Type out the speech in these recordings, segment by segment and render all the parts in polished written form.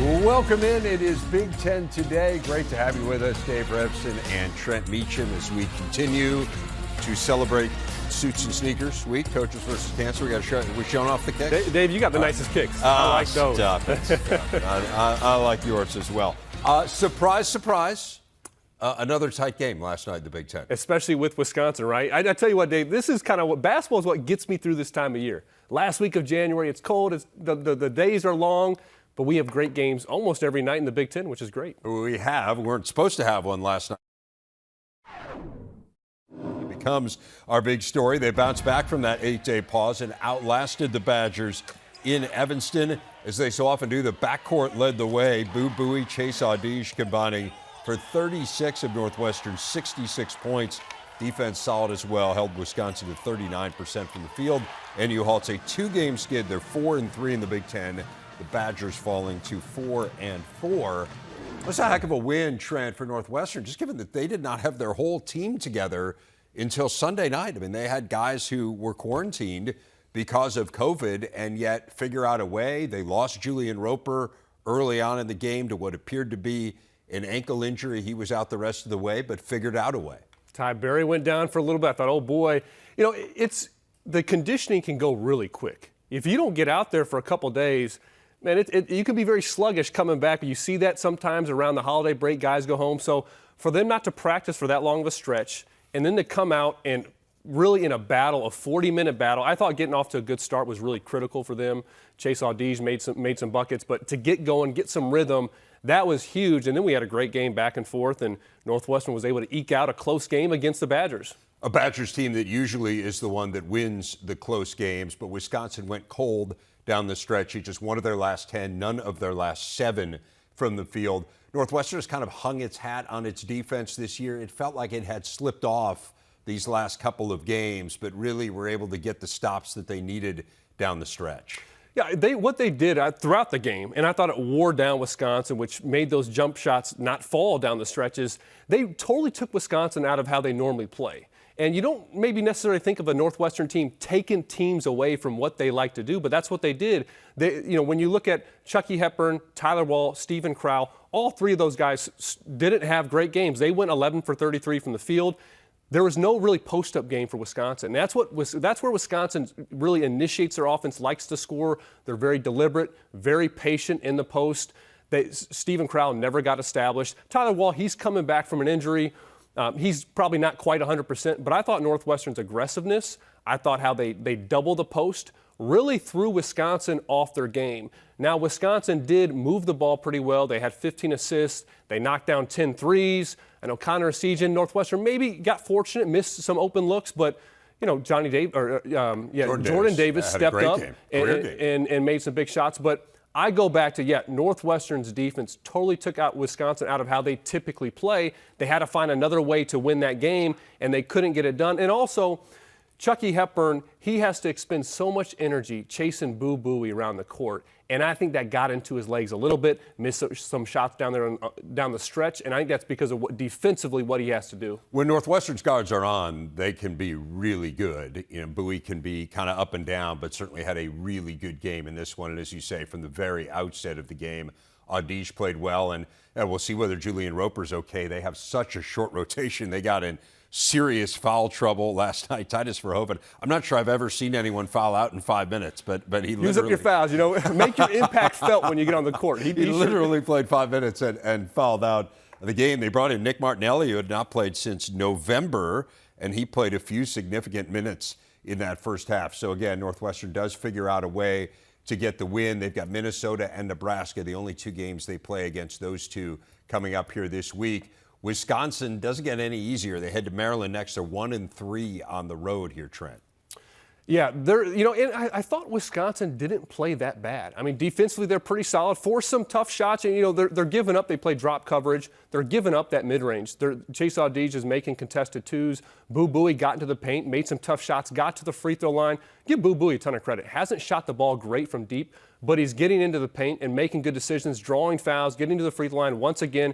Welcome in. It is Big Ten Today. Great to have you with us, Dave Revson and Trent Meacham, as we continue to celebrate Suits and Sneakers Week. Coaches versus Cancer. We're showing off the kicks. Dave, you got the nicest kicks. I like those. Stop it. I like yours as well. Surprise, surprise. Another tight game last night in the Big Ten. Especially with Wisconsin, right? I tell you what, Dave, this is kind of what basketball is what gets me through this time of year. Last week of January, it's cold. The days are long. But we have great games almost every night in the Big Ten, which is great. We weren't supposed to have one last night. It becomes our big story. They bounced back from that 8-day pause and outlasted the Badgers in Evanston. As they so often do, the backcourt led the way. Boo Buie, Chase Audige combining for 36 of Northwestern's 66 points. Defense solid as well, held Wisconsin to 39% from the field. NU halts a two-game skid. They're 4-3 in the Big Ten. The Badgers falling to 4-4. That's a heck of a win, Trent, for Northwestern, just given that they did not have their whole team together until Sunday night. I mean, they had guys who were quarantined because of COVID and yet figure out a way. They lost Julian Roper early on in the game to what appeared to be an ankle injury. He was out the rest of the way, but figured out a way. Ty Berry went down for a little bit. I thought, oh boy, the conditioning can go really quick. If you don't get out there for a couple days, man, you can be very sluggish coming back. But you see that sometimes around the holiday break, guys go home. So for them not to practice for that long of a stretch and then to come out and really in a battle, a 40-minute battle, I thought getting off to a good start was really critical for them. Chase Audige made some buckets, but to get going, get some rhythm, that was huge. And then we had a great game back and forth, and Northwestern was able to eke out a close game against the Badgers. A Badgers team that usually is the one that wins the close games, but Wisconsin went cold down the stretch. He just one of their last 10, none of their last 7 from the field. Northwestern has kind of hung its hat on its defense this year. It felt like it had slipped off these last couple of games, but really were able to get the stops that they needed down the stretch. Yeah, what they did throughout the game, and I thought it wore down Wisconsin, which made those jump shots not fall down the stretches, they totally took Wisconsin out of how they normally play. And you don't maybe necessarily think of a Northwestern team taking teams away from what they like to do, but that's what they did. When you look at Chucky Hepburn, Tyler Wall, Stephen Crowell, all three of those guys didn't have great games. They went 11 for 33 from the field. There was no really post-up game for Wisconsin. That's where Wisconsin really initiates their offense, likes to score. They're very deliberate, very patient in the post. Stephen Crowell never got established. Tyler Wall, he's coming back from an injury. He's probably not quite 100%, but I thought Northwestern's aggressiveness, I thought how they double the post, really threw Wisconsin off their game. Now, Wisconsin did move the ball pretty well. They had 15 assists. They knocked down 10 threes. I know Connor Essegian, Northwestern maybe got fortunate, missed some open looks, but Jordan Davis stepped up and made some big shots. But I go back to, Northwestern's defense totally took out Wisconsin out of how they typically play. They had to find another way to win that game, and they couldn't get it done. And also, Chucky Hepburn, he has to expend so much energy chasing Boo Buie around the court. And I think that got into his legs a little bit, missed some shots down there down the stretch, and I think that's because of defensively what he has to do. When Northwestern's guards are on, they can be really good. Buie can be kind of up and down, but certainly had a really good game in this one. And as you say, from the very outset of the game, Audige played well, and we'll see whether Julian Roper's okay. They have such a short rotation. They got in serious foul trouble last night. Titus Verhoeven, I'm not sure I've ever seen anyone foul out in 5 minutes, but he literally... Use up your fouls, make your impact felt when you get on the court. He literally played 5 minutes and fouled out the game. They brought in Nick Martinelli, who had not played since November, and he played a few significant minutes in that first half. So again, Northwestern does figure out a way to get the win. They've got Minnesota and Nebraska, the only 2 games they play against those two coming up here this week. Wisconsin doesn't get any easier. They head to Maryland next. They're 1-3 on the road here, Trent. Yeah, and I thought Wisconsin didn't play that bad. I mean, defensively, they're pretty solid. Forced some tough shots, and, they're giving up. They play drop coverage. They're giving up that mid-range. Chase Audige is making contested twos. Boo Buie got into the paint, made some tough shots, got to the free throw line. Give Boo Buie a ton of credit. Hasn't shot the ball great from deep, but he's getting into the paint and making good decisions, drawing fouls, getting to the free throw line once again.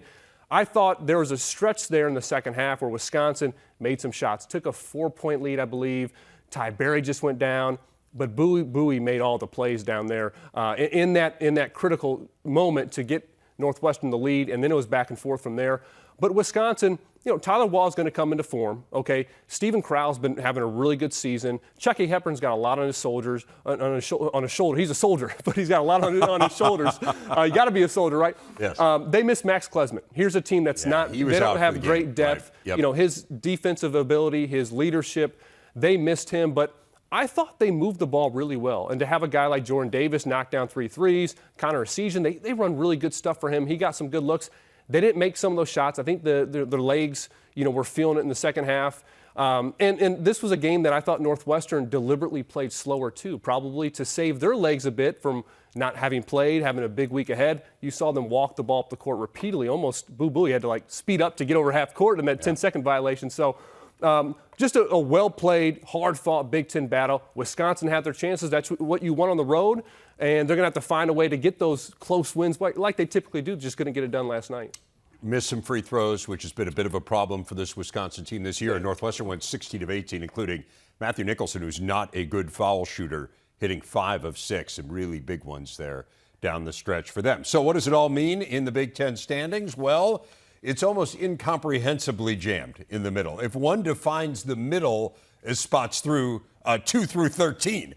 I thought there was a stretch there in the second half where Wisconsin made some shots, took a 4-point lead, I believe. Ty Berry just went down. but Bowie made all the plays down there in that critical moment to get Northwestern the lead, and then it was back and forth from there. But Wisconsin, Tyler Wall's going to come into form. Okay, Stephen Crowell's been having a really good season. Chucky Hepburn's got a lot on his shoulders. On his shoulder, he's a soldier, but he's got a lot on his shoulders. You got to be a soldier, right? Yes. They miss Max Klesman. Here's a team that's not. They don't have great depth. Right. Yep. His defensive ability, his leadership, they missed him, but I thought they moved the ball really well. And to have a guy like Jordan Davis knock down 3 threes, Connor Essegian, they run really good stuff for him. He got some good looks. They didn't make some of those shots. I think their legs, were feeling it in the second half. And this was a game that I thought Northwestern deliberately played slower too, probably to save their legs a bit from not having played, having a big week ahead. You saw them walk the ball up the court repeatedly. Almost Bowie had to speed up to get over half court in that 10-second violation. So just a well-played, hard-fought Big Ten battle. Wisconsin had their chances. That's what you want on the road, and they're going to have to find a way to get those close wins like they typically do. Just couldn't get it done last night. Missed some free throws, which has been a bit of a problem for this Wisconsin team this year. Northwestern went 16 of 18, including Matthew Nicholson, who's not a good foul shooter, hitting 5 of 6, some really big ones there down the stretch for them. So what does it all mean in the Big Ten standings? Well, it's almost incomprehensibly jammed in the middle. If one defines the middle as spots 2 through 13,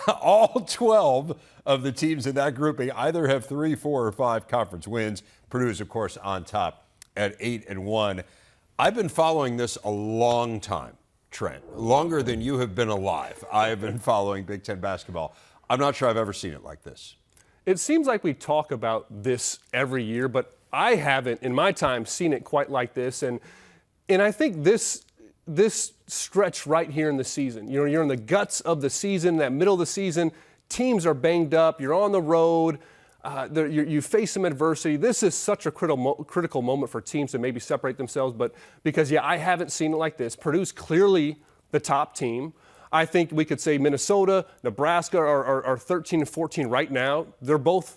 all 12 of the teams in that grouping either have 3, 4, or 5 conference wins. Purdue is, of course, on top at 8-1. I've been following this a long time, Trent, longer than you have been alive. I have been following Big Ten basketball. I'm not sure I've ever seen it like this. It seems like we talk about this every year, but I haven't, in my time, seen it quite like this. And I think this stretch right here in the season, you're in the guts of the season, that middle of the season, teams are banged up, you're on the road, you face some adversity. This is such a critical moment for teams to maybe separate themselves. But because, I haven't seen it like this. Purdue's clearly the top team. I think we could say Minnesota, Nebraska are 13 and 14 right now. They're both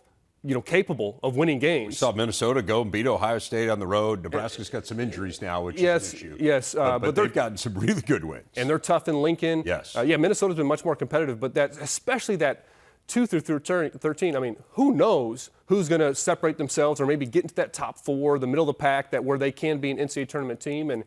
capable of winning games. We saw Minnesota go and beat Ohio State on the road. Nebraska's got some injuries now, which is an issue. Yes, but they've gotten some really good wins. And they're tough in Lincoln. Yes. Minnesota's been much more competitive, but especially that 2 through 13, I mean, who knows who's going to separate themselves or maybe get into that top 4, the middle of the pack, where they can be an NCAA tournament team. And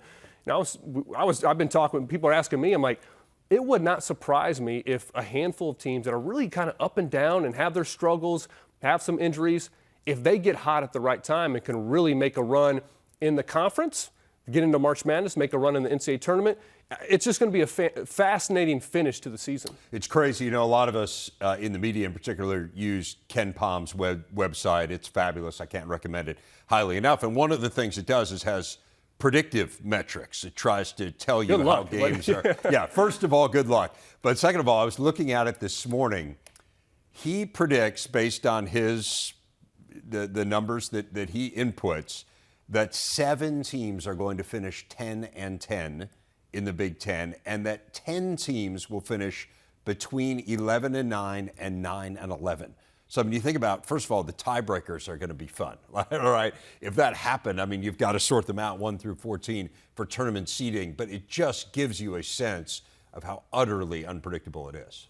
I've been talking, when people are asking me, I'm like, it would not surprise me if a handful of teams that are really kind of up and down and have their struggles, have some injuries, if they get hot at the right time and can really make a run in the conference, get into March Madness, make a run in the NCAA tournament, it's just going to be a fascinating finish to the season. It's crazy. A lot of us in the media in particular use Ken Palm's website. It's fabulous. I can't recommend it highly enough. And one of the things it does is has predictive metrics. It tries to tell you how games are. Yeah, first of all, good luck. But second of all, I was looking at it this morning. He predicts, based on the numbers that he inputs, that 7 teams are going to finish 10-10 in the Big Ten, and that 10 teams will finish between 11-9 and 9-11. So, you think about, first of all, the tiebreakers are going to be fun. All right, if that happened, you've got to sort them out 1 through 14 for tournament seeding, but it just gives you a sense of how utterly unpredictable it is.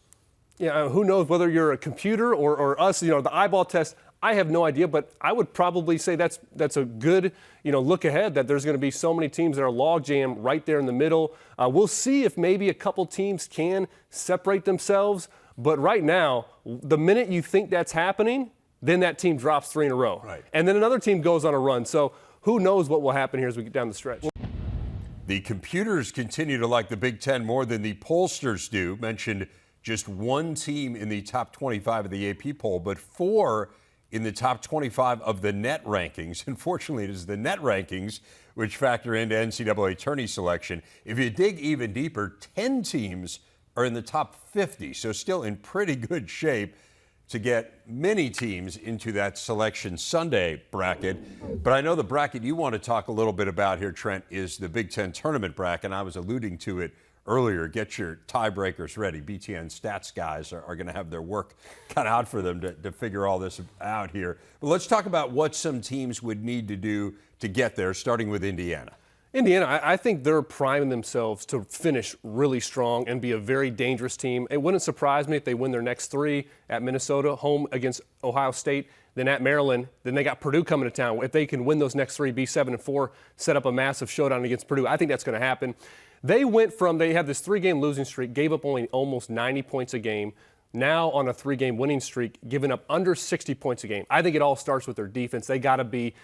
Yeah, who knows whether you're a computer or us, the eyeball test, I have no idea, but I would probably say that's a good, look ahead, that there's going to be so many teams that are logjam right there in the middle. We'll see if maybe a couple teams can separate themselves, but right now, the minute you think that's happening, then that team drops 3 in a row. Right. And then another team goes on a run. So who knows what will happen here as we get down the stretch. The computers continue to like the Big Ten more than the pollsters do. Mentioned just 1 team in the top 25 of the AP poll, but 4 in the top 25 of the net rankings. Unfortunately, it is the net rankings which factor into NCAA tourney selection. If you dig even deeper, 10 teams are in the top 50, so still in pretty good shape to get many teams into that Selection Sunday bracket. But I know the bracket you want to talk a little bit about here, Trent, is the Big Ten tournament bracket. I was alluding to it earlier. Get your tiebreakers ready. BTN stats guys are going to have their work cut out for them to figure all this out here. But let's talk about what some teams would need to do to get there, starting with Indiana. Indiana, I think they're priming themselves to finish really strong and be a very dangerous team. It wouldn't surprise me if they win their next 3 at Minnesota, home against Ohio State, then at Maryland. Then they got Purdue coming to town. If they can win those next 3, be 7-4, set up a massive showdown against Purdue, I think that's going to happen. They had this 3-game losing streak, gave up only almost 90 points a game. Now on a 3-game winning streak, giving up under 60 points a game. I think it all starts with their defense. They got to be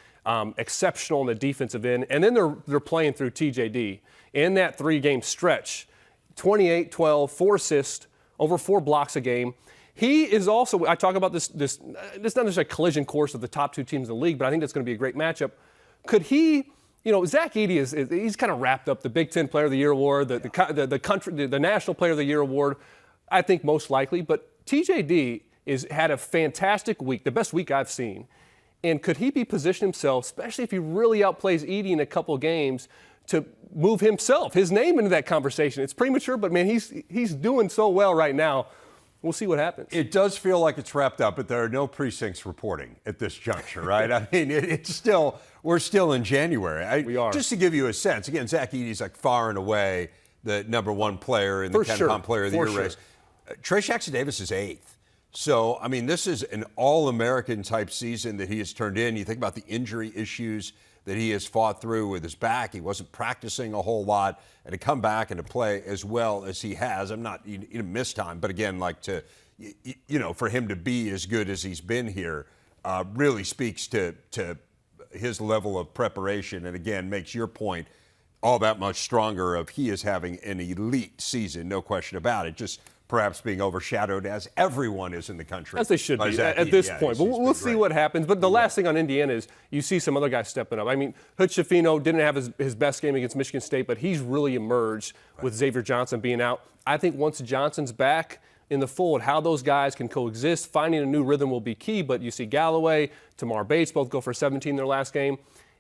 exceptional in the defensive end. And then they're playing through TJD. In that 3-game stretch, 28, 12, 4 assists, over 4 blocks a game. He is also, I talk about this not necessarily a collision course of the top 2 teams in the league, but I think that's going to be a great matchup. Could he, Zach Edey he's kind of wrapped up the Big Ten Player of the Year award, the National Player of the Year award, I think most likely. But TJD had a fantastic week, the best week I've seen. And could he be positioned himself, especially if he really outplays Edey in a couple games, to move his name into that conversation? It's premature, but man, he's doing so well right now. We'll see what happens. It does feel like it's wrapped up, but there are no precincts reporting at this juncture, right? I mean, we're still in January. We are. Just to give you a sense, again, Zach Edey's like far and away the #1 player in the KenPom Player of the Year race. Trey Jackson-Davis is 8th. So, I mean, this is an All-American type season that he has turned in. You think about the injury issues that he has fought through with his back. He wasn't practicing a whole lot, and to come back and to play as well as he has. I'm not, he missed time, but again, for him to be as good as he's been here really speaks to his level of preparation, and again, makes your point all that much stronger of he is having an elite season, no question about it. Just perhaps being overshadowed, as everyone is in the country. As they should be at this point. But we'll see what happens. But the last thing on Indiana is you see some other guys stepping up. I mean, Hood Schifino didn't have his best game against Michigan State, but he's really emerged with Xavier Johnson being out. I think once Johnson's back in the fold, how those guys can coexist, finding a new rhythm will be key. But you see Galloway, Tamar Bates both go for 17 in their last game.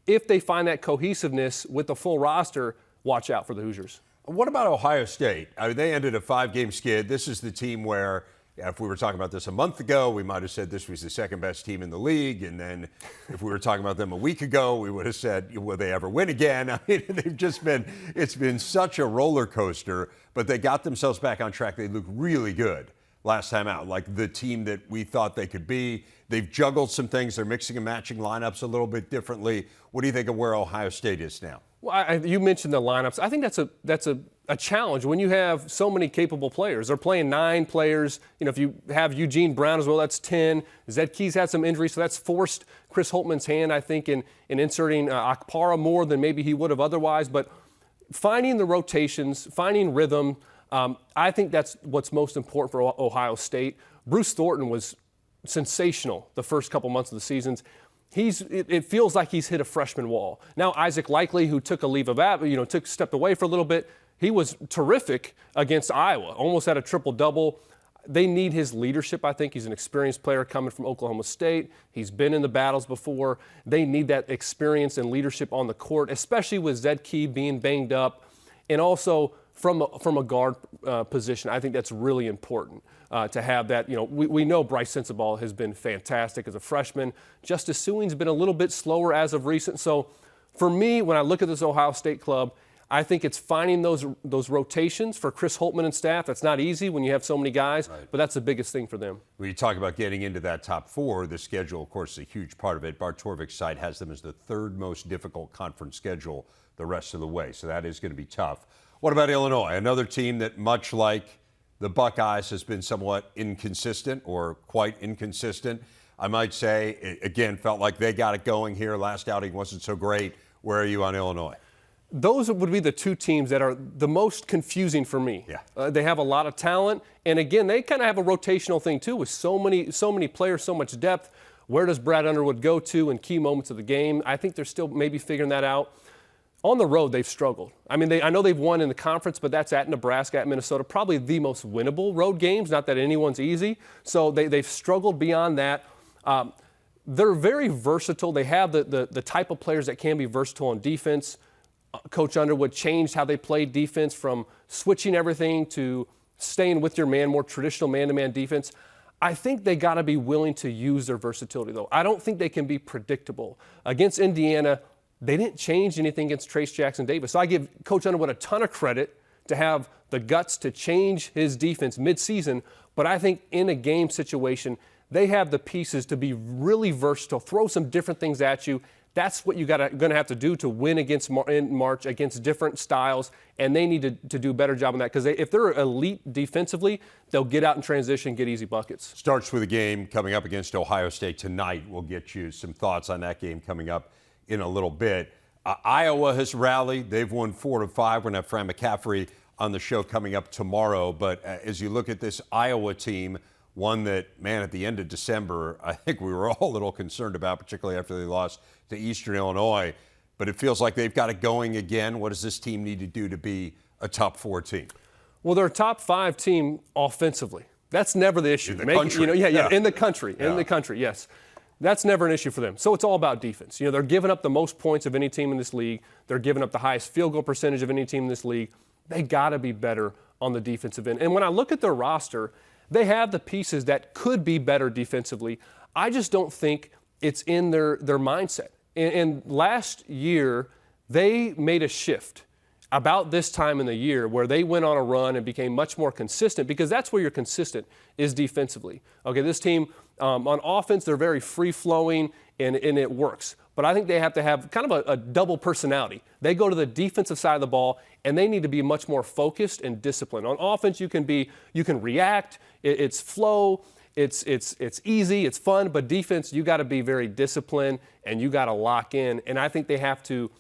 If they find that cohesiveness with the full roster, watch out for the Hoosiers. What about Ohio State? I mean, they ended a 5-game skid. This is the team where, if we were talking about this a month ago, we might have said this was the second best team in the league. And then if we were talking about them a week ago, we would have said, will they ever win again? I mean, it's been such a roller coaster, but they got themselves back on track. They looked really good last time out, like the team that we thought they could be. They've juggled some things. They're mixing and matching lineups a little bit differently. What do you think of where Ohio State is now? Well, you mentioned the lineups. I think that's a challenge when you have so many capable players. They're playing 9 players. If you have Eugene Brown as well, that's 10. Zed Key's had some injuries, so that's forced Chris Holtman's hand, I think, in inserting Akpara more than maybe he would have otherwise. But finding the rotations, finding rhythm, I think that's what's most important for Ohio State. Bruce Thornton was sensational the first couple months of the seasons. It feels like he's hit a freshman wall. Now Isaac Likely, who took a leave of absence, stepped away for a little bit. He was terrific against Iowa, almost had a triple-double. They need his leadership, I think. He's an experienced player coming from Oklahoma State. He's been in the battles before. They need that experience and leadership on the court, especially with Zed Key being banged up. And also from a guard position, I think that's really important to have that. We know Bryce Sensabaugh has been fantastic as a freshman. Justice Sewing's been a little bit slower as of recent. So for me, when I look at this Ohio State club, I think it's finding those rotations for Chris Holtman and staff. That's not easy when you have so many guys, but that's the biggest thing for them. When you talk about getting into that top 4, the schedule, of course, is a huge part of it. Bart Torvik's side has them as the 3rd most difficult conference schedule the rest of the way, so that is going to be tough. What about Illinois? Another team that, much like the Buckeyes, has been somewhat inconsistent or quite inconsistent. I might say, again, felt like they got it going here. Last outing wasn't so great. Where are you on Illinois? Those would be the 2 teams that are the most confusing for me. Yeah. They have a lot of talent, and again, they kind of have a rotational thing too, with so many players, so much depth. Where does Brad Underwood go to in key moments of the game? I think they're still maybe figuring that out. On the road, they've struggled. I mean, I know they've won in the conference, but that's at Nebraska, at Minnesota, probably the most winnable road games. Not that anyone's easy. So they've struggled beyond that. They're very versatile. They have the type of players that can be versatile on defense. Coach Underwood changed how they played defense from switching everything to staying with your man, more traditional man-to-man defense. I think they got to be willing to use their versatility, though. I don't think they can be predictable. Against Indiana, they didn't change anything against Trace Jackson Davis. So I give Coach Underwood a ton of credit to have the guts to change his defense midseason. But I think in a game situation, they have the pieces to be really versatile, throw some different things at you. That's what going to have to do to win in March against different styles, and they need to do a better job on that because if they're elite defensively, they'll get out in transition, get easy buckets. Starts with a game coming up against Ohio State tonight. We'll get you some thoughts on that game coming up in a little bit. Iowa has rallied. They've won 4 of 5. We're going to have Fran McCaffrey on the show coming up tomorrow. But as you look at this Iowa team, one that, man, at the end of December, I think we were all a little concerned about, particularly after they lost to Eastern Illinois. But it feels like they've got it going again. What does this team need to do to be a top 4 team? Well, they're a top 5 team offensively. That's never the issue. In the country. In the country. In the country, yes. That's never an issue for them. So it's all about defense. They're giving up the most points of any team in this league. They're giving up the highest field goal percentage of any team in this league. They got to be better on the defensive end. And when I look at their roster, they have the pieces that could be better defensively. I just don't think it's in their mindset. And last year, they made a shift about this time in the year where they went on a run and became much more consistent because that's where you're consistent is defensively. Okay, this team on offense, they're very free-flowing and it works. But I think they have to have kind of a double personality. They go to the defensive side of the ball and they need to be much more focused and disciplined. On offense, you can react, it's flow, it's easy, it's fun, but defense, you got to be very disciplined and you got to lock in. And I think they have to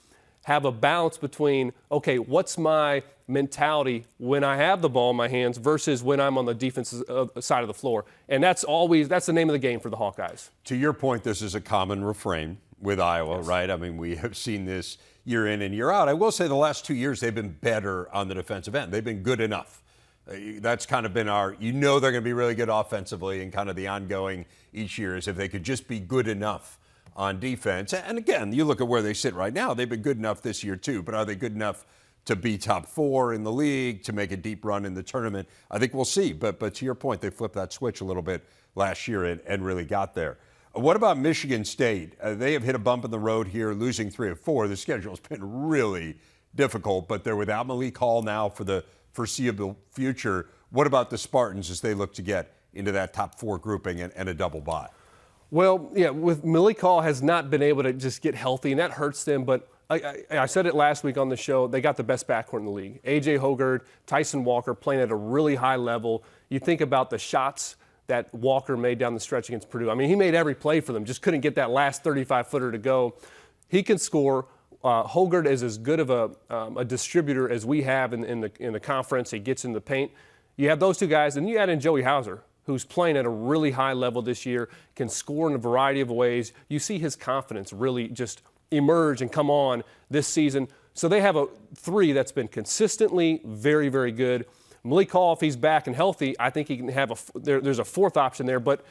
have a balance between, okay, what's my mentality when I have the ball in my hands versus when I'm on the defensive side of the floor. And that's the name of the game for the Hawkeyes. To your point, this is a common refrain with Iowa, yes. Right? I mean, we have seen this year in and year out. I will say the last 2 years they've been better on the defensive end. They've been good enough. That's kind of been they're going to be really good offensively, and kind of the ongoing each year is if they could just be good enough on defense. And again, you look at where they sit right now, they've been good enough this year too, but are they good enough to be top 4 in the league, to make a deep run in the tournament? I think we'll see. But to your point, they flipped that switch a little bit last year and really got there. What about Michigan State? They have hit a bump in the road here, losing 3 of 4. The schedule's been really difficult, but they're without Malik Hall now for the foreseeable future. What about the Spartans as they look to get into that top 4 grouping and a double bye? Well, yeah, with Malik Hall has not been able to just get healthy, and that hurts them. But I said it last week on the show, they got the best backcourt in the league. A.J. Hogard, Tyson Walker playing at a really high level. You think about the shots that Walker made down the stretch against Purdue. I mean, he made every play for them, just couldn't get that last 35-footer to go. He can score. Hogard is as good of a distributor as we have in the conference. He gets in the paint. You have those two guys, and you add in Joey Hauser, who's playing at a really high level this year, can score in a variety of ways. You see his confidence really just emerge and come on this season. So they have a 3 that's been consistently very, very good. Malik Hall, if he's back and healthy, I think he can have there's a 4th option there. But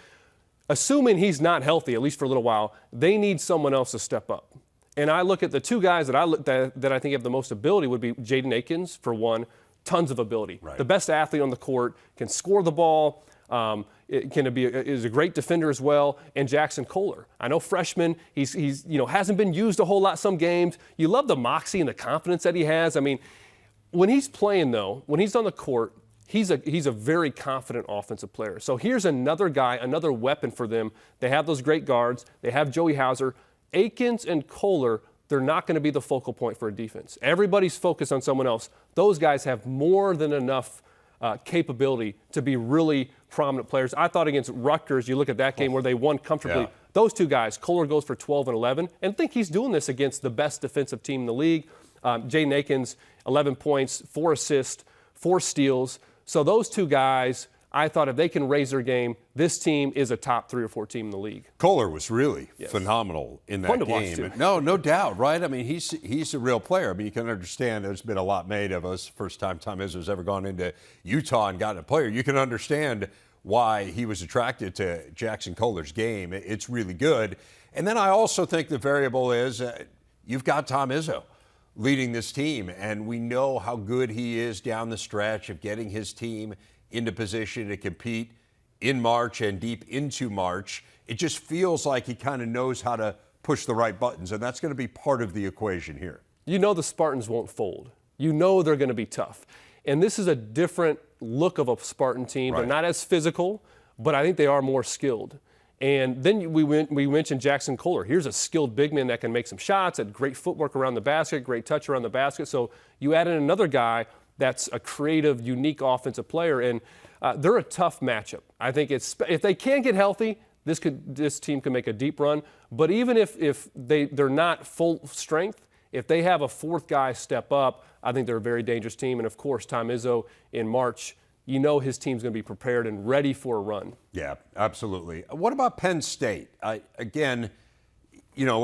assuming he's not healthy, at least for a little while, they need someone else to step up. And I look at the 2 guys that I think have the most ability would be Jaden Akins, for one, tons of ability. Right. The best athlete on the court, can score the ball, is a great defender as well, and Jackson Kohler. I know freshman, he's hasn't been used a whole lot some games. You love the moxie and the confidence that he has. I mean, when he's playing though, when he's on the court, he's a very confident offensive player. So here's another guy, another weapon for them. They have those great guards. They have Joey Hauser. Akins and Kohler, they're not going to be the focal point for a defense. Everybody's focused on someone else. Those guys have more than enough capability to be really prominent players. I thought against Rutgers, you look at that game where they won comfortably. Yeah. Those 2 guys, Kohler goes for 12 and 11, and I think he's doing this against the best defensive team in the league. Jaden Akins, 11 points, 4 assists, 4 steals. So those 2 guys, I thought if they can raise their game, this team is a top 3 or 4 team in the league. Kohler was really phenomenal in that Fun to game. Watch too. No doubt, right? I mean, he's a real player. I mean, you can understand there's been a lot made of us. First time Tom Izzo's ever gone into Utah and gotten a player. You can understand why he was attracted to Jackson Kohler's game. It's really good. And then I also think the variable is you've got Tom Izzo leading this team, and we know how good he is down the stretch of getting his team into position to compete in March and deep into March. It just feels like he kind of knows how to push the right buttons, and that's going to be part of the equation here. You know the Spartans won't fold. You know they're going to be tough. And this is a different look of a Spartan team. Right. They're not as physical, but I think they are more skilled. And then we mentioned Jackson Kohler. Here's a skilled big man that can make some shots, had great footwork around the basket, great touch around the basket. So you add in another guy that's a creative, unique offensive player, and they're a tough matchup. I think if they can get healthy, this team can make a deep run. But even if they're not full strength, if they have a fourth guy step up, I think they're a very dangerous team. And of course, Tom Izzo in March, you know his team's going to be prepared and ready for a run. Yeah, absolutely. What about Penn State? Again, you know,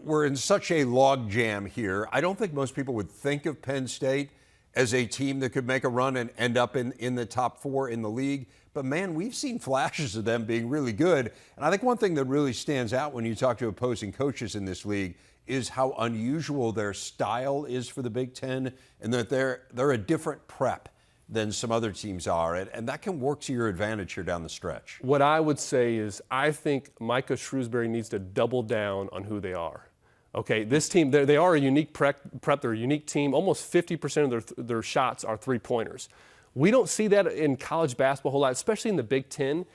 we're in such a log jam here. I don't think most people would think of Penn State as a team that could make a run and end up in the top 4 in the league. But, man, we've seen flashes of them being really good. And I think one thing that really stands out when you talk to opposing coaches in this league is how unusual their style is for the Big Ten, and that they're a different prep than some other teams are, and that can work to your advantage here down the stretch. What I would say is I think Micah Shrewsbury needs to double down on who they are. Okay, this team, they are a unique prep. They're a unique team. Almost 50% of their shots are three-pointers. We don't see that in college basketball a whole lot, especially in the Big Ten.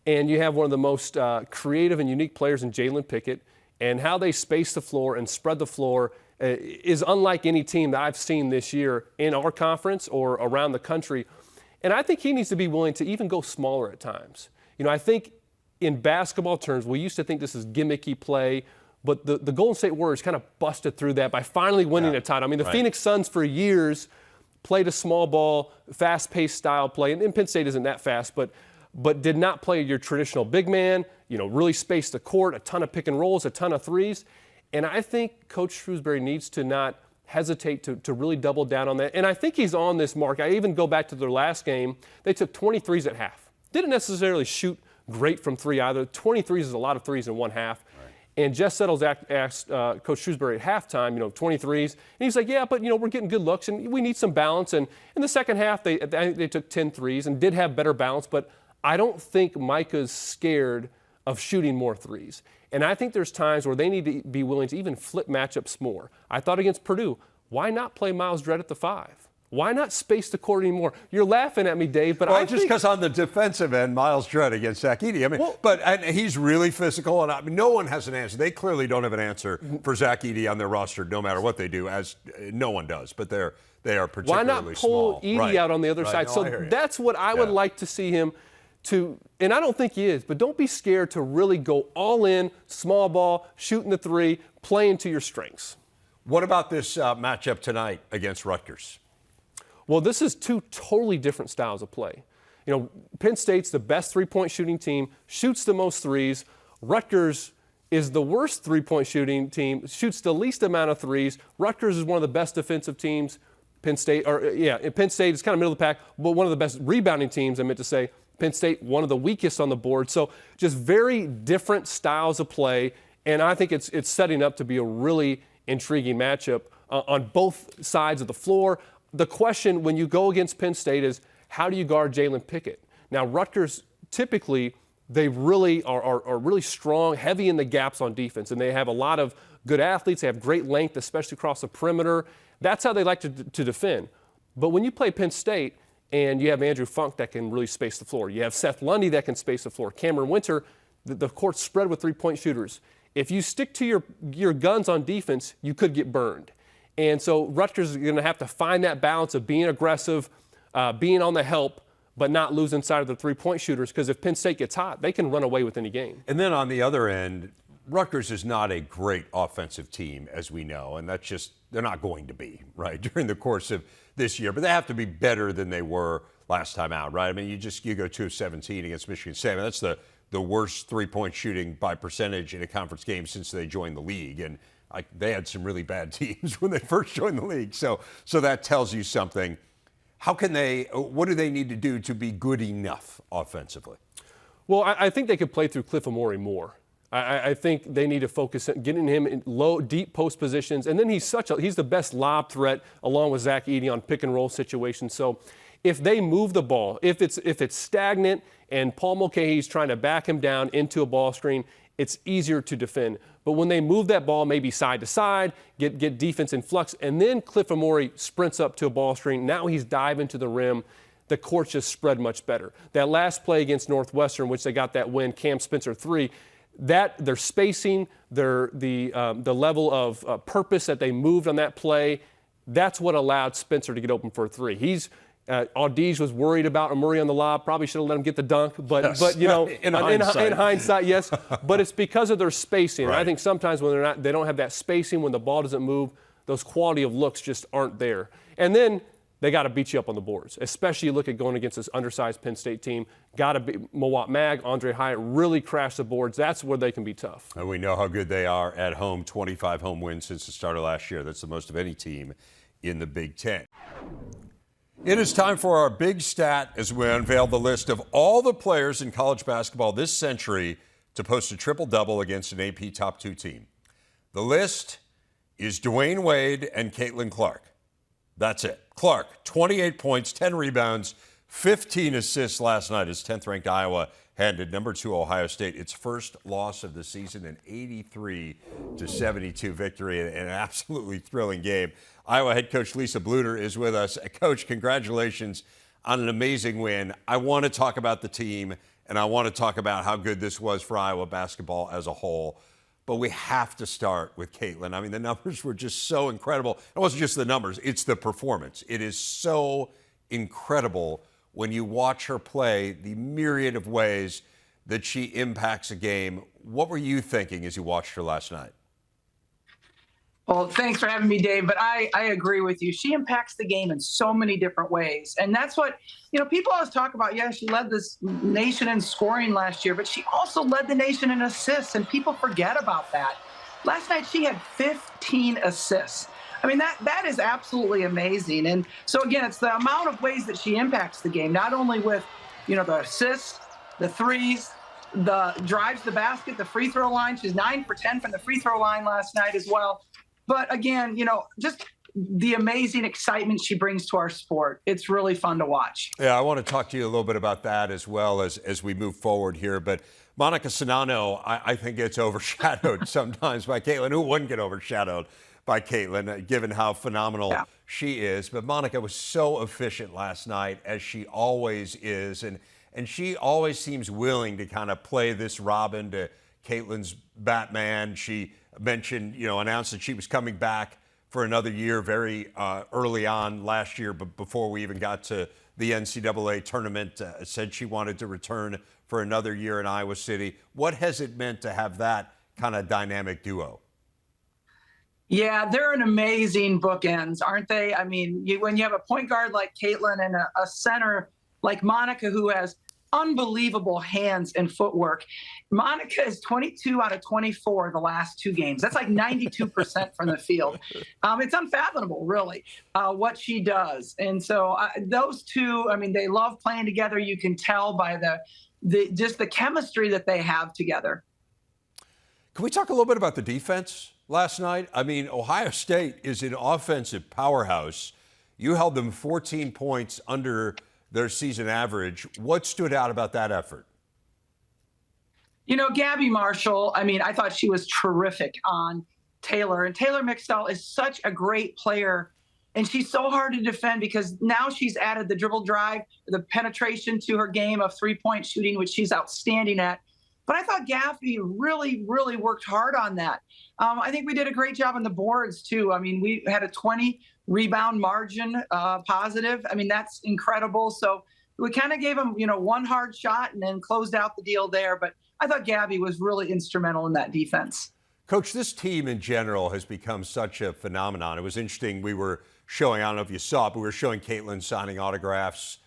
And you have one of the most creative and unique players in Jalen Pickett, and how they space the floor and spread the floor is unlike any team that I've seen this year in our conference or around the country. And I think he needs to be willing to even go smaller at times. You know, I think in basketball terms, we used to think this is gimmicky play, but the Golden State Warriors kind of busted through that by finally winning a title. I mean, the Phoenix Suns for years played a small ball, fast-paced style play, and Penn State isn't that fast, but did not play your traditional big man, you know, really spaced the court, a ton of pick and rolls, a ton of threes. And I think Coach Shrewsbury needs to not hesitate to really double down on that. And I think he's on this mark. I even go back to their last game. They took 23s at half. Didn't necessarily shoot great from three either. 23s is a lot of threes in one half. Right. And Jess Settles asked Coach Shrewsbury at halftime, 23s. And he's like, yeah, but, we're getting good looks, and we need some balance. And in the second half, they took 10 threes and did have better balance. But I don't think Micah's scared of shooting more threes. And I think there's times where they need to be willing to even flip matchups more. I thought against Purdue, why not play Miles Dredd at the 5? Why not space the court anymore? You're laughing at me, Dave, but I just because on the defensive end, Miles Dredd against Zach Edey. And he's really physical, and no one has an answer. They clearly don't have an answer for Zach Edey on their roster, no matter what they do, as no one does. But they are particularly small. Why not pull Edey out on the other side? No, so that's what I would like to see him to, and I don't think he is, but don't be scared to really go all in, small ball, shooting the three, playing to your strengths. What about this matchup tonight against Rutgers? Well, this is two totally different styles of play. Penn State's the best three-point shooting team, shoots the most threes. Rutgers is the worst three-point shooting team, shoots the least amount of threes. Rutgers is one of the best defensive teams. Penn State is kind of middle of the pack, but one of the best rebounding teams, I meant to say. Penn State, one of the weakest on the board. So just very different styles of play, and I think it's setting up to be a really intriguing matchup on both sides of the floor. The question when you go against Penn State is, how do you guard Jalen Pickett? Now, Rutgers, typically, they really are really strong, heavy in the gaps on defense, and they have a lot of good athletes. They have great length, especially across the perimeter. That's how they like to defend. But when you play Penn State, and you have Andrew Funk that can really space the floor. You have Seth Lundy that can space the floor. Cameron Winter, the court's spread with three-point shooters. If you stick to your guns on defense, you could get burned. And so Rutgers is going to have to find that balance of being aggressive, being on the help, but not losing sight of the three-point shooters, because if Penn State gets hot, they can run away with any game. And then on the other end, Rutgers is not a great offensive team, as we know, and that's just, they're not going to be, right, during the course of this year. But they have to be better than they were last time out, right? I mean, you go 2 of 17 against Michigan State. I mean, that's the worst three-point shooting by percentage in a conference game since they joined the league. And they had some really bad teams when they first joined the league. So that tells you something. What do they need to do to be good enough offensively? Well, I think they could play through Cliff Amore more. I think they need to focus on getting him in low, deep post positions. And then he's the best lob threat along with Zach Edey on pick and roll situations. So if they move the ball, if it's stagnant and Paul Mulcahy's trying to back him down into a ball screen, it's easier to defend. But when they move that ball maybe side to side, get defense in flux, and then Cliff Amore sprints up to a ball screen, now he's diving to the rim, the courts just spread much better. That last play against Northwestern, which they got that win, Cam Spencer 3, that their spacing, the level of purpose that they moved on that play, that's what allowed Spencer to get open for a 3. Audige was worried about Amore on the lob. Probably should have let him get the dunk, but in hindsight, yes. But it's because of their spacing. Right. I think sometimes when they don't have that spacing, when the ball doesn't move, those quality of looks just aren't there. And then they got to beat you up on the boards, especially you look at going against this undersized Penn State team. Got to be Mowat Mag, Andre Hyatt really crash the boards. That's where they can be tough. And we know how good they are at home. 25 home wins since the start of last year. That's the most of any team in the Big Ten. It is time for our big stat as we unveil the list of all the players in college basketball this century to post a triple-double against an AP Top 2 team. The list is Dwayne Wade and Caitlin Clark. That's it. Clark, 28 points, 10 rebounds, 15 assists last night as 10th-ranked Iowa handed number 2 Ohio State its first loss of the season, an 83-72 victory, an absolutely thrilling game. Iowa head coach Lisa Bluder is with us. Coach, congratulations on an amazing win. I want to talk about the team, and I want to talk about how good this was for Iowa basketball as a whole. But we have to start with Caitlin. I mean, the numbers were just so incredible. It wasn't just the numbers, it's the performance. It is so incredible when you watch her play, the myriad of ways that she impacts a game. What were you thinking as you watched her last night? Well, thanks for having me, Dave. But I agree with you. She impacts the game in so many different ways. And that's what, people always talk about. Yeah, she led this nation in scoring last year, but she also led the nation in assists. And people forget about that. Last night, she had 15 assists. I mean, that is absolutely amazing. And so, again, it's the amount of ways that she impacts the game, not only with, the assists, the threes, the drives the basket, the free throw line. She's 9 for 10 from the free throw line last night as well. But again, just the amazing excitement she brings to our sport. It's really fun to watch. Yeah, I want to talk to you a little bit about that as well as we move forward here. But Monica Czinano, I think gets overshadowed sometimes by Caitlin. Who wouldn't get overshadowed by Caitlin, given how phenomenal she is? But Monica was so efficient last night, as she always is. And she always seems willing to kind of play this Robin to Caitlin's Batman. She mentioned, announced that she was coming back for another year very early on last year, but before we even got to the NCAA tournament, said she wanted to return for another year in Iowa City. What has it meant to have that kind of dynamic duo? Yeah, they're an amazing bookends, aren't they? I mean, when you have a point guard like Caitlin and a center like Monica, who has unbelievable hands and footwork. Monica is 22 out of 24 the last 2 games. That's like 92% from the field. It's unfathomable, really, what she does. And so those two, I mean, they love playing together. You can tell by just the chemistry that they have together. Can we talk a little bit about the defense last night? I mean, Ohio State is an offensive powerhouse. You held them 14 points under their season average. What stood out about that effort? Gabby Marshall, I mean, I thought she was terrific on Taylor. And Taylor Mixtell is such a great player. And she's so hard to defend because now she's added the dribble drive, the penetration to her game of three-point shooting, which she's outstanding at. But I thought Gabby really, really worked hard on that. I think we did a great job on the boards, too. I mean, we had a 20 rebound margin positive. I mean, that's incredible. So we kind of gave them, one hard shot and then closed out the deal there. But I thought Gabby was really instrumental in that defense. Coach, this team in general has become such a phenomenon. It was interesting. We were showing, I don't know if you saw it, but we were showing Caitlin signing autographs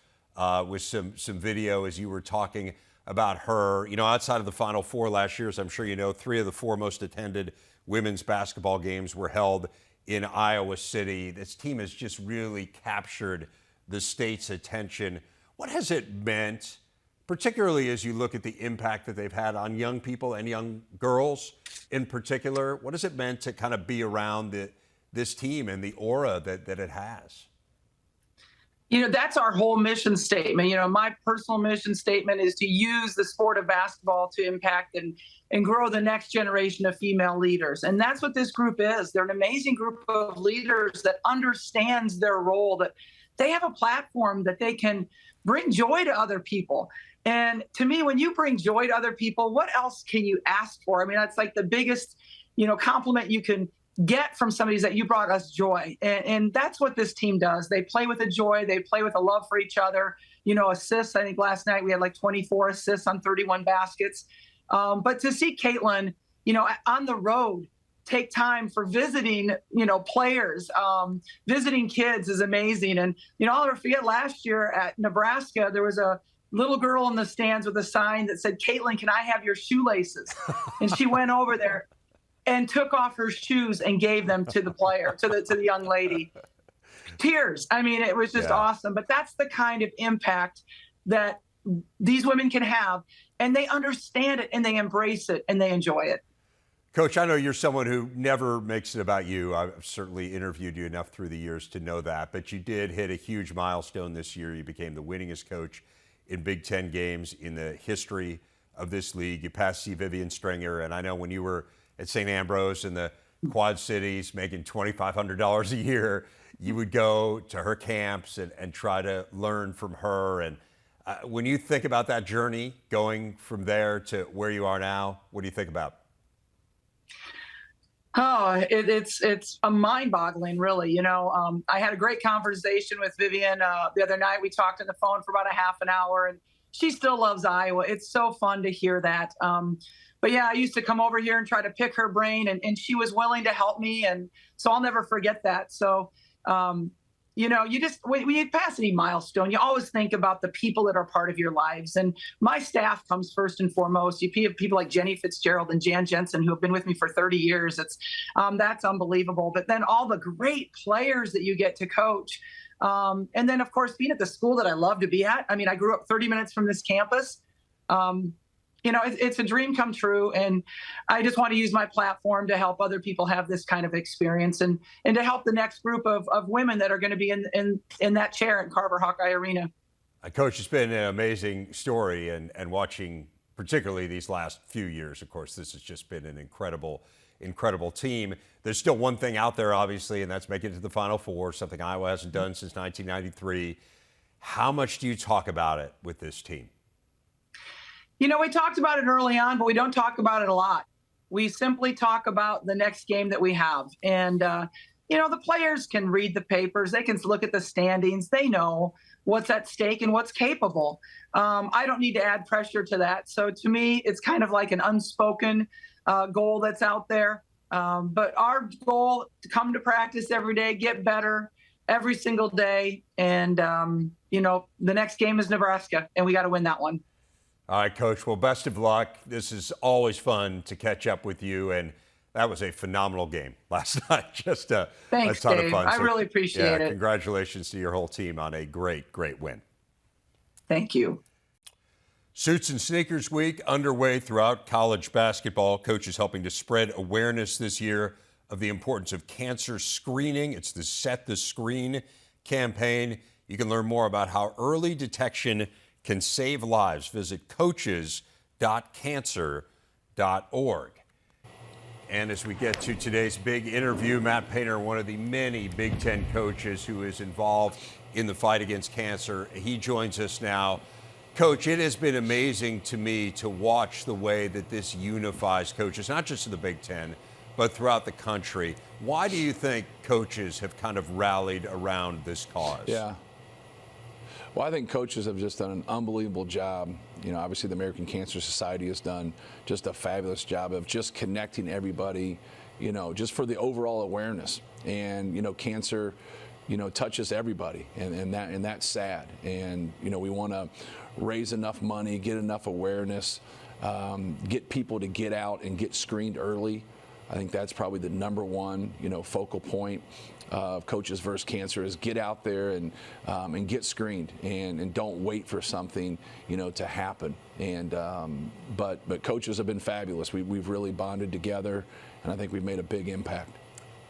with some video as you were talking about her. Outside of the Final Four last year, as I'm sure you know, 3 of the 4 most attended women's basketball games were held in Iowa City. This team has just really captured the state's attention. What has it meant, particularly as you look at the impact that they've had on young people and young girls in particular? What has it meant to kind of be around this team and the aura that it has? That's our whole mission statement. My personal mission statement is to use the sport of basketball to impact and grow the next generation of female leaders. And that's what this group is. They're an amazing group of leaders that understands their role, that they have a platform that they can bring joy to other people. And to me, when you bring joy to other people, what else can you ask for? I mean, that's like the biggest, compliment you can get from somebody is that you brought us joy. And that's what this team does. They play with a joy. They play with a love for each other. Assists, I think last night we had like 24 assists on 31 baskets. But to see Caitlin, on the road, take time for visiting, players, visiting kids is amazing. And, I'll never forget last year at Nebraska, there was a little girl in the stands with a sign that said, "Caitlin, can I have your shoelaces?" And she went over there and took off her shoes and gave them to the player, to the young lady. Tears. I mean, it was just awesome. But that's the kind of impact that these women can have, and they understand it, and they embrace it, and they enjoy it. Coach, I know you're someone who never makes it about you. I've certainly interviewed you enough through the years to know that, but you did hit a huge milestone this year. You became the winningest coach in Big Ten games in the history of this league. You passed C. Vivian Stringer, and I know when you were at St. Ambrose in the Quad Cities making $2,500 a year, you would go to her camps and try to learn from her. And when you think about that journey, going from there to where you are now, what do you think about? Oh, it's a mind-boggling, really. I had a great conversation with Vivian the other night. We talked on the phone for about a half an hour, and she still loves Iowa. It's so fun to hear that. But yeah, I used to come over here and try to pick her brain, and she was willing to help me. And so I'll never forget that. So, you just, when you pass any milestone, you always think about the people that are part of your lives. And my staff comes first and foremost. You have people like Jenny Fitzgerald and Jan Jensen, who have been with me for 30 years. That's unbelievable. But then all the great players that you get to coach. And then, of course, being at the school that I love to be at. I mean, I grew up 30 minutes from this campus. It's a dream come true, and I just want to use my platform to help other people have this kind of experience and to help the next group of women that are going to be in that chair at Carver Hawkeye Arena. Coach, it's been an amazing story, and watching particularly these last few years, of course, this has just been an incredible team. There's still one thing out there, obviously, and that's making it to the Final Four, something Iowa hasn't done since 1993. How much do you talk about it with this team? We talked about it early on, but we don't talk about it a lot. We simply talk about the next game that we have. And, the players can read the papers. They can look at the standings. They know what's at stake and what's capable. I don't need to add pressure to that. So to me, it's kind of like an unspoken goal that's out there. But our goal to come to practice every day, get better every single day. And, the next game is Nebraska, and we got to win that one. All right, Coach. Well, best of luck. This is always fun to catch up with you, and that was a phenomenal game last night. Just Thanks, a ton Dave. of fun. I really appreciate it. Congratulations to your whole team on a great win. Thank you. Suits and Sneakers Week underway throughout college basketball. Coaches helping to spread awareness this year of the importance of cancer screening. It's the Set the Screen campaign. You can learn more about how early detection can save lives. Visit coaches.cancer.org. And as we get to today's big interview, Matt Painter, one of the many Big Ten coaches who is involved in the fight against cancer, he joins us now. Coach, it has been amazing to me to watch the way that this unifies coaches, not just in the Big Ten, but throughout the country. Why do you think coaches have kind of rallied around this cause? Yeah. Well, I think coaches have just done an unbelievable job. Obviously the American Cancer Society has done just a fabulous job of just connecting everybody, just for the overall awareness. And, cancer, touches everybody, and that's sad. And, we want to raise enough money, get enough awareness, get people to get out and get screened early. I think that's probably the number one, focal point of Coaches versus Cancer is get out there and get screened and don't wait for something, to happen. And but coaches have been fabulous. We've really bonded together, and I think we've made a big impact.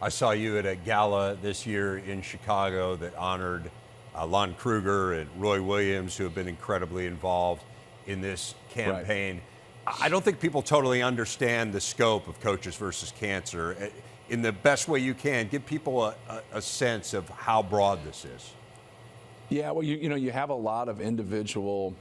I saw you at a gala this year in Chicago that honored Lon Kruger and Roy Williams, who have been incredibly involved in this campaign. Right. I don't think people totally understand the scope of Coaches versus Cancer. In the best way you can, give people a sense of how broad this is. Yeah, well, you have a lot of individual,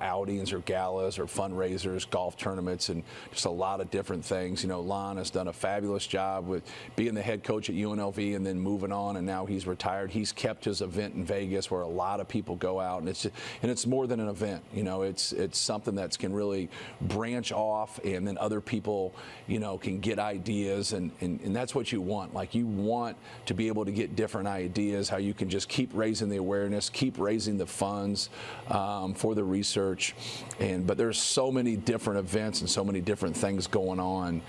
outings or galas or fundraisers, golf tournaments, and just a lot of different things. Lon has done a fabulous job with being the head coach at UNLV and then moving on, and now he's retired. He's kept his event in Vegas where a lot of people go out, and it's more than an event. It's something that can really branch off, and then other people, can get ideas, and that's what you want. Like, you want to be able to get different ideas, how you can just keep raising the awareness, keep raising the funds for the research, but there's so many different events and so many different things going on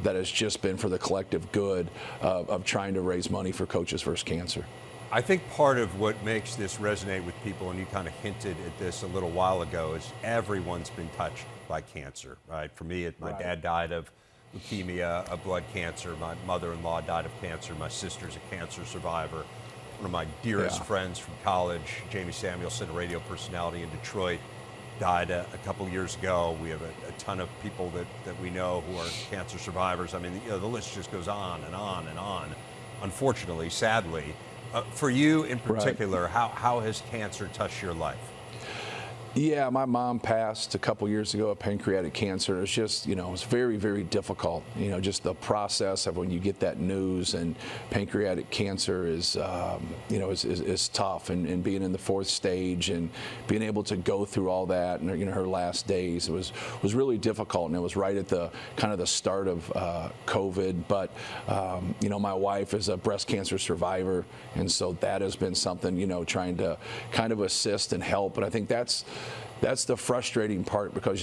that has just been for the collective good of trying to raise money for Coaches versus Cancer. I think part of what makes this resonate with people, and you kind of hinted at this a little while ago, is everyone's been touched by cancer, right? For me, my dad died of leukemia, of blood cancer. My mother-in-law died of cancer. My sister's a cancer survivor. One of my dearest friends from college, Jamie Samuelson, a radio personality in Detroit, died a couple years ago. We have a ton of people that we know who are cancer survivors. I mean, the list just goes on and on and on, unfortunately, sadly. For you in particular, how has cancer touched your life? Yeah, my mom passed a couple years ago of pancreatic cancer. It's just, it's very, very difficult. Just the process of when you get that news, and pancreatic cancer is, is tough. And being in the 4th stage and being able to go through all that, and her last days was really difficult. And it was right at the kind of the start of COVID. But my wife is a breast cancer survivor, and so that has been something, trying to kind of assist and help. And I think that's the frustrating part, because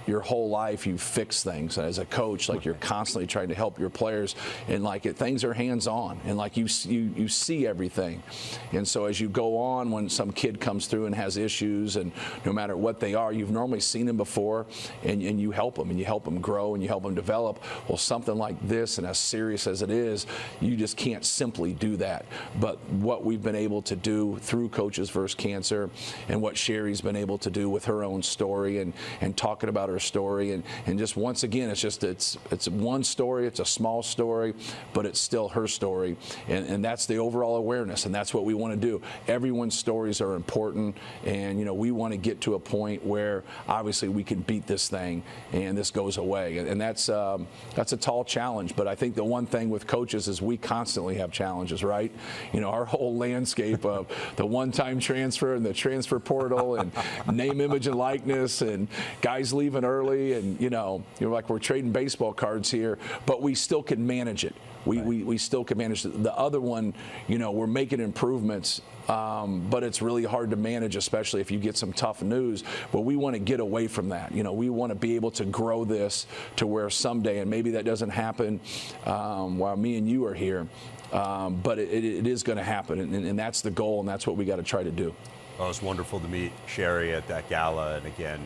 your whole life you fix things. As a coach, you're constantly trying to help your players, and things are hands-on, and you see everything. And so as you go on, when some kid comes through and has issues, and no matter what they are, you've normally seen them before, and you help them, and you help them grow, and you help them develop. Well, something like this, and as serious as it is, you just can't simply do that. But what we've been able to do through Coaches versus Cancer, and what Sherry's been able to do with her own story, and talking about her story, and just once again, it's one story, it's a small story, but it's still her story, and that's the overall awareness, and that's what we want to do. Everyone's stories are important, and we want to get to a point where obviously we can beat this thing and this goes away, and that's a tall challenge. But I think the one thing with coaches is we constantly have challenges, right? Our whole landscape of the one-time transfer and the transfer portal and name, image, and likeness, and guys leaving early, and we're trading baseball cards here, but we still can manage it. We still can manage it. The other one, we're making improvements, but it's really hard to manage, especially if you get some tough news. But we want to get away from that. We want to be able to grow this to where someday, and maybe that doesn't happen while me and you are here, but it is going to happen, and that's the goal, and that's what we got to try to do. Well, it was wonderful to meet Sherry at that gala, and again,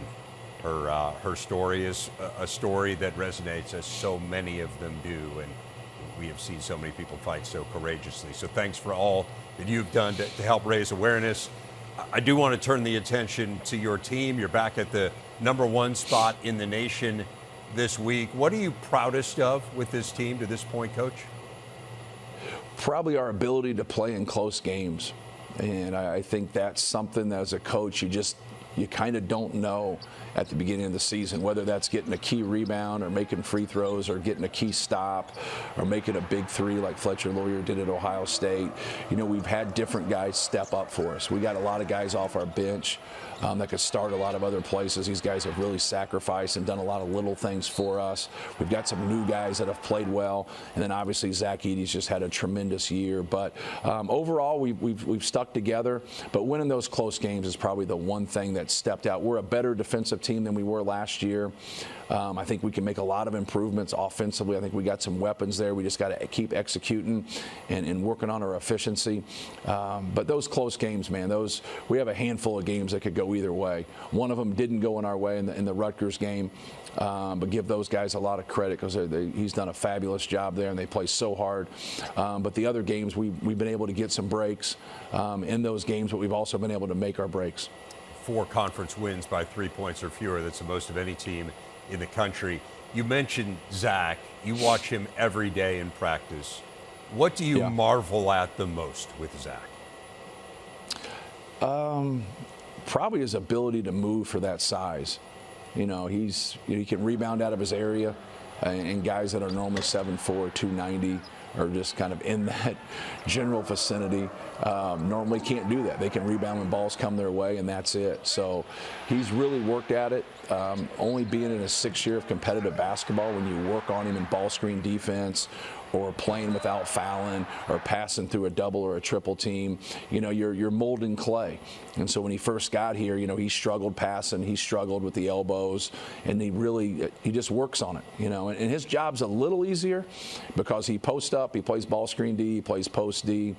her story is a story that resonates, as so many of them do, and we have seen so many people fight so courageously. So thanks for all that you've done to help raise awareness. I do want to turn the attention to your team. You're back at the #1 spot in the nation this week. What are you proudest of with this team to this point, Coach? Probably our ability to play in close games. And I think that's something that, as a coach, you kind of don't know at the beginning of the season, whether that's getting a key rebound or making free throws or getting a key stop or making a big three like Fletcher Loyer did at Ohio State. We've had different guys step up for us. We got a lot of guys off our bench that could start a lot of other places. These guys have really sacrificed and done a lot of little things for us. We've got some new guys that have played well, and then obviously Zach Edey's just had a tremendous year. But overall, we've stuck together. But winning those close games is probably the one thing that stepped out. We're a better defensive team than we were last year. I think we can make a lot of improvements offensively. I think we got some weapons there. We just got to keep executing and working on our efficiency. But those close games, man, we have a handful of games that could go either way. One of them didn't go in our way in the Rutgers game. But give those guys a lot of credit because he's done a fabulous job there, and they play so hard. But the other games, we've been able to get some breaks in those games, but we've also been able to make our breaks. 4 conference wins by 3 points or fewer. That's the most of any team in the country. You mentioned Zach. You watch him every day in practice. What do you marvel at the most with Zach? Probably his ability to move for that size. You know, he can rebound out of his area, and guys that are normally 7'4", 290 are just kind of in that general vicinity. Normally can't do that. They can rebound when balls come their way, and that's it. So he's really worked at it. Only being in his 6th year of competitive basketball, when you work on him in ball screen defense or playing without fouling or passing through a double or a triple team, you know, you're molding clay. And so when he first got here, you know, he struggled passing, he struggled with the elbows, and he just works on it, you know. And his job's a little easier because he posts up, he plays ball screen D, he plays post D,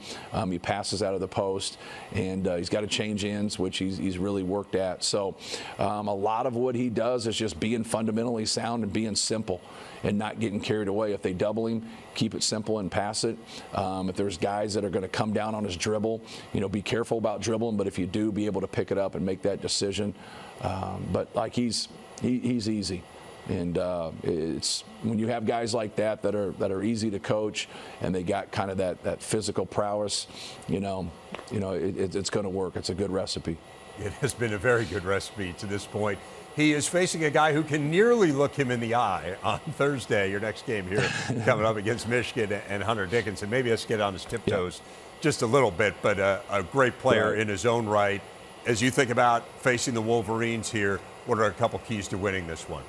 he passes out of the post, and he's got to change ends, which he's really worked at. So a lot of what he does is just being fundamentally sound and being simple and not getting carried away. If they double him, keep it simple and pass it. If there's guys that are going to come down on his dribble, you know, be careful about dribbling, but if you do, be able to pick it up and make that decision. But like he's easy. And it's when you have guys like that are easy to coach, and they got kind of that physical prowess, you know, it's going to work. It's a good recipe. It has been a very good recipe to this point. He is facing a guy who can nearly look him in the eye on Thursday, your next game here, coming up against Michigan and Hunter Dickinson. Maybe let's get on his tiptoes just a little bit, but a great player in his own right. As you think about facing the Wolverines here, what are a couple keys to winning this one?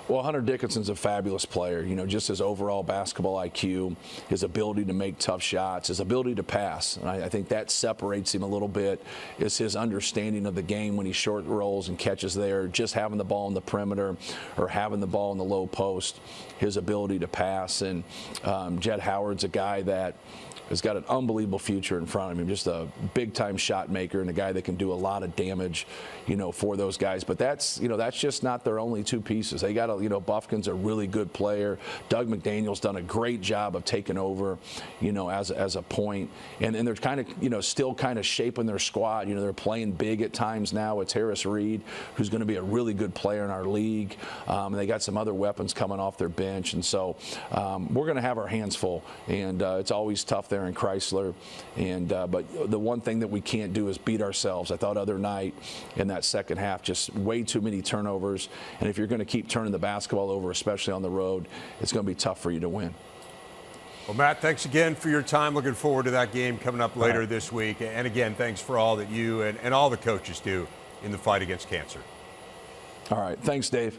Well, Hunter Dickinson's a fabulous player. You know, just his overall basketball IQ, his ability to make tough shots, his ability to pass. And I think that separates him a little bit, is his understanding of the game when he short rolls and catches there, just having the ball in the perimeter or having the ball in the low post, his ability to pass. And Jett Howard's a guy that has got an unbelievable future in front of him, just a big-time shot maker and a guy that can do a lot of damage, you know, for those guys. But that's just not their only 2 pieces. They got Bufkin's a really good player. Doug McDaniel's done a great job of taking over, you know, as a point. And they're kind of, you know, still kind of shaping their squad. You know, they're playing big at times now. It's Harris Reed, who's going to be a really good player in our league. And they got some other weapons coming off their bench. And so we're going to have our hands full. And it's always tough there in Chrysler, and but the one thing that we can't do is beat ourselves. I thought other night in that second half, just way too many turnovers, and if you're going to keep turning the basketball over, especially on the road, it's going to be tough for you to win. Well, Matt, thanks again for your time. Looking forward to that game coming up later this week. And again, thanks for all that you and all the coaches do in the fight against cancer. All right. Thanks, Dave.